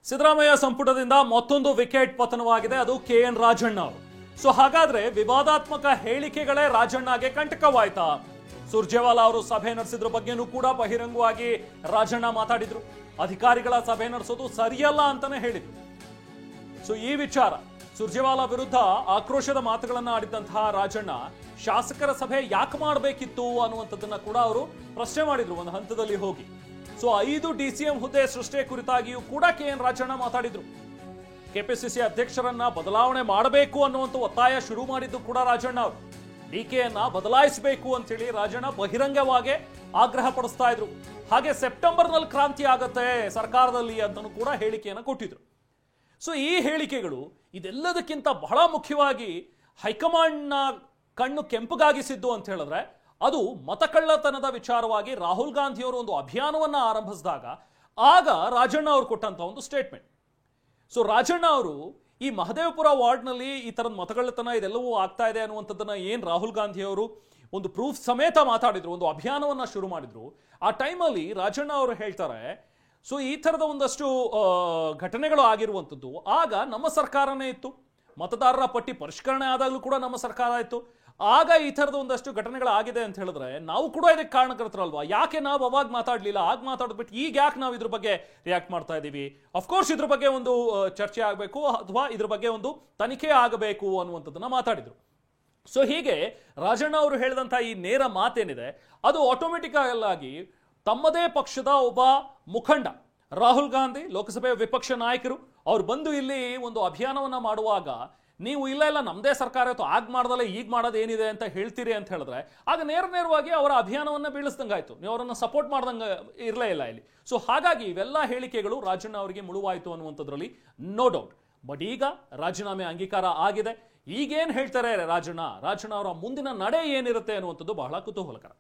ಸಿದ್ದರಾಮಯ್ಯ ಸಂಪುಟದಿಂದ ಮತ್ತೊಂದು ವಿಕೆಟ್ ಪತನವಾಗಿದೆ. ಅದು ಕೆಎನ್ ರಾಜಣ್ಣ ಅವರು. ಸೊ ಹಾಗಾದ್ರೆ ವಿವಾದಾತ್ಮಕ ಹೇಳಿಕೆಗಳೇ ರಾಜಣ್ಣಗೆ ಕಂಟಕವಾಯ್ತಾ? ಸುರ್ಜೇವಾಲಾ ಅವರು ಸಭೆ ನಡೆಸಿದ್ರ ಬಗ್ಗೆನೂ ಕೂಡ ಬಹಿರಂಗವಾಗಿ ರಾಜಣ್ಣ ಮಾತಾಡಿದ್ರು. ಅಧಿಕಾರಿಗಳ ಸಭೆ ನಡೆಸೋದು ಸರಿಯಲ್ಲ ಅಂತಾನೆ ಹೇಳಿದ್ರು. ಸೊ ಈ ವಿಚಾರ ಸುರ್ಜೇವಾಲಾ ವಿರುದ್ಧ ಆಕ್ರೋಶದ ಮಾತುಗಳನ್ನ ಆಡಿದಂತಹ ರಾಜಣ್ಣ ಶಾಸಕರ ಸಭೆ ಯಾಕೆ ಮಾಡಬೇಕಿತ್ತು ಅನ್ನುವಂಥದ್ದನ್ನ ಕೂಡ ಅವರು ಪ್ರಶ್ನೆ ಮಾಡಿದ್ರು ಒಂದು ಹಂತದಲ್ಲಿ ಹೋಗಿ. ಸೊ 5 DCM ಹುದ್ದೆ ಸೃಷ್ಟಿ ಕುರಿತಾಗಿಯೂ ಕೂಡ ಕೆಎನ್ ರಾಜಣ್ಣ ಮಾತಾಡಿದ್ರು. ಕೆಪಿಸಿಸಿ ಅಧ್ಯಕ್ಷರನ್ನ ಬದಲಾವಣೆ ಮಾಡಬೇಕು ಅನ್ನುವಂಥ ಒತ್ತಾಯ ಶುರು ಮಾಡಿದ್ದು ಕೂಡ ರಾಜಣ್ಣ ಅವರು. ಡಿಕೆಯನ್ನ ಬದಲಾಯಿಸಬೇಕು ಅಂತೇಳಿ ರಾಜಣ್ಣ ಬಹಿರಂಗವಾಗಿ ಆಗ್ರಹ ಪಡಿಸ್ತಾ ಇದ್ರು. ಹಾಗೆ ಸೆಪ್ಟೆಂಬರ್ನಲ್ಲಿ ಕ್ರಾಂತಿ ಆಗತ್ತೆ ಸರ್ಕಾರದಲ್ಲಿ ಅಂತಲೂ ಕೂಡ ಹೇಳಿಕೆಯನ್ನು ಕೊಟ್ಟಿದ್ರು. ಸೊ ಈ ಹೇಳಿಕೆಗಳು ಇದೆಲ್ಲದಕ್ಕಿಂತ ಬಹಳ ಮುಖ್ಯವಾಗಿ ಹೈಕಮಾಂಡ್ನ ಕಣ್ಣು ಕೆಂಪಗಾಗಿಸಿದ್ದು ಅಂತ ಹೇಳಿದ್ರೆ ಅದು ಮತಕಳ್ಳತನದ ವಿಚಾರವಾಗಿ ರಾಹುಲ್ ಗಾಂಧಿಯವರು ಒಂದು ಅಭಿಯಾನವನ್ನ ಆರಂಭಿಸಿದಾಗ ಆಗ ರಾಜಣ್ಣ ಅವರು ಕೊಟ್ಟಂತ ಒಂದು ಸ್ಟೇಟ್ಮೆಂಟ್. ಸೊ ರಾಜಣ್ಣ ಅವರು ಈ ಮಹದೇವಪುರ ವಾರ್ಡ್ನಲ್ಲಿ ಈ ತರದ ಮತಕಳ್ಳತನ ಇದೆಲ್ಲವೂ ಆಗ್ತಾ ಇದೆ ಅನ್ನುವಂಥದ್ದನ್ನ ಏನ್ ರಾಹುಲ್ ಗಾಂಧಿ ಅವರು ಒಂದು ಪ್ರೂಫ್ ಸಮೇತ ಮಾತಾಡಿದ್ರು, ಒಂದು ಅಭಿಯಾನವನ್ನ ಶುರು ಮಾಡಿದ್ರು. ಆ ಟೈಮಲ್ಲಿ ರಾಜಣ್ಣ ಅವರು ಹೇಳ್ತಾರೆ, ಸೊ ಈ ಥರದ ಒಂದಷ್ಟು ಘಟನೆಗಳು ಆಗಿರುವಂಥದ್ದು ಆಗ ನಮ್ಮ ಸರ್ಕಾರನೇ ಇತ್ತು, ಮತದಾರರ ಪಟ್ಟಿ ಪರಿಷ್ಕರಣೆ ಆದಾಗಲೂ ಕೂಡ ನಮ್ಮ ಸರ್ಕಾರ ಇತ್ತು. ಆಗ ಈ ಥರದ ಒಂದಷ್ಟು ಘಟನೆಗಳಾಗಿದೆ ಅಂತ ಹೇಳಿದ್ರೆ ನಾವು ಕೂಡ ಇದಕ್ಕೆ ಕಾರಣಕರ್ತರಲ್ವಾ? ಯಾಕೆ ನಾವು ಅವಾಗ ಮಾತಾಡಲಿಲ್ಲ? ಆಗ ಮಾತಾಡ್ಬಿಟ್ಟು ಈಗ ಯಾಕೆ ನಾವು ಇದ್ರ ಬಗ್ಗೆ ರಿಯಾಕ್ಟ್ ಮಾಡ್ತಾ ಇದ್ದೀವಿ? ಅಫ್ಕೋರ್ಸ್ ಇದ್ರ ಬಗ್ಗೆ ಒಂದು ಚರ್ಚೆ ಆಗಬೇಕು ಅಥವಾ ಇದ್ರ ಬಗ್ಗೆ ಒಂದು ತನಿಖೆ ಆಗಬೇಕು ಅನ್ನುವಂಥದ್ದನ್ನ ಮಾತಾಡಿದ್ರು. ಸೊ ಹೀಗೆ ರಾಜಣ್ಣ ಅವರು ಹೇಳಿದಂಥ ಈ ನೇರ ಮಾತೇನಿದೆ ಅದು ಆಟೋಮೆಟಿಕ್ ಆಗಿ ತಮ್ಮದೇ ಪಕ್ಷದ ಒಬ್ಬ ಮುಖಂಡ ರಾಹುಲ್ ಗಾಂಧಿ, ಲೋಕಸಭೆಯ ವಿಪಕ್ಷ ನಾಯಕರು ಅವ್ರು ಬಂದು ಇಲ್ಲಿ ಒಂದು ಅಭಿಯಾನವನ್ನ ಮಾಡುವಾಗ ನೀವು ಇಲ್ಲ ನಮ್ಮದೇ ಸರ್ಕಾರ ಇತ್ತು ಆಗ ಮಾಡ್ದಲ್ಲ ಈಗ ಮಾಡೋದು ಏನಿದೆ ಅಂತ ಹೇಳ್ತೀರಿ ಅಂತ ಹೇಳಿದ್ರೆ ಆಗ ನೇರವಾಗಿ ಅವರ ಅಭಿಯಾನವನ್ನ ಬೀಳಿಸ್ದಂಗಾಯ್ತು, ನೀವು ಅವರನ್ನ ಸಪೋರ್ಟ್ ಮಾಡ್ದಂಗೆ ಇರಲೇ ಇಲ್ಲ ಇಲ್ಲಿ. ಸೊ ಹಾಗಾಗಿ ಇವೆಲ್ಲ ಹೇಳಿಕೆಗಳು ರಾಜಣ್ಣ ಅವರಿಗೆ ಮುಳುವಾಯಿತು ಅನ್ನುವಂಥದ್ರಲ್ಲಿ ನೋ ಡೌಟ್. ಬಟ್ ಈಗ ರಾಜೀನಾಮೆ ಅಂಗೀಕಾರ ಆಗಿದೆ. ಈಗೇನ್ ಹೇಳ್ತಾರೆ ರಾಜಣ್ಣ ಅವರ ಮುಂದಿನ ನಡೆ ಏನಿರುತ್ತೆ ಅನ್ನುವಂಥದ್ದು ಬಹಳ ಕುತೂಹಲಕರ.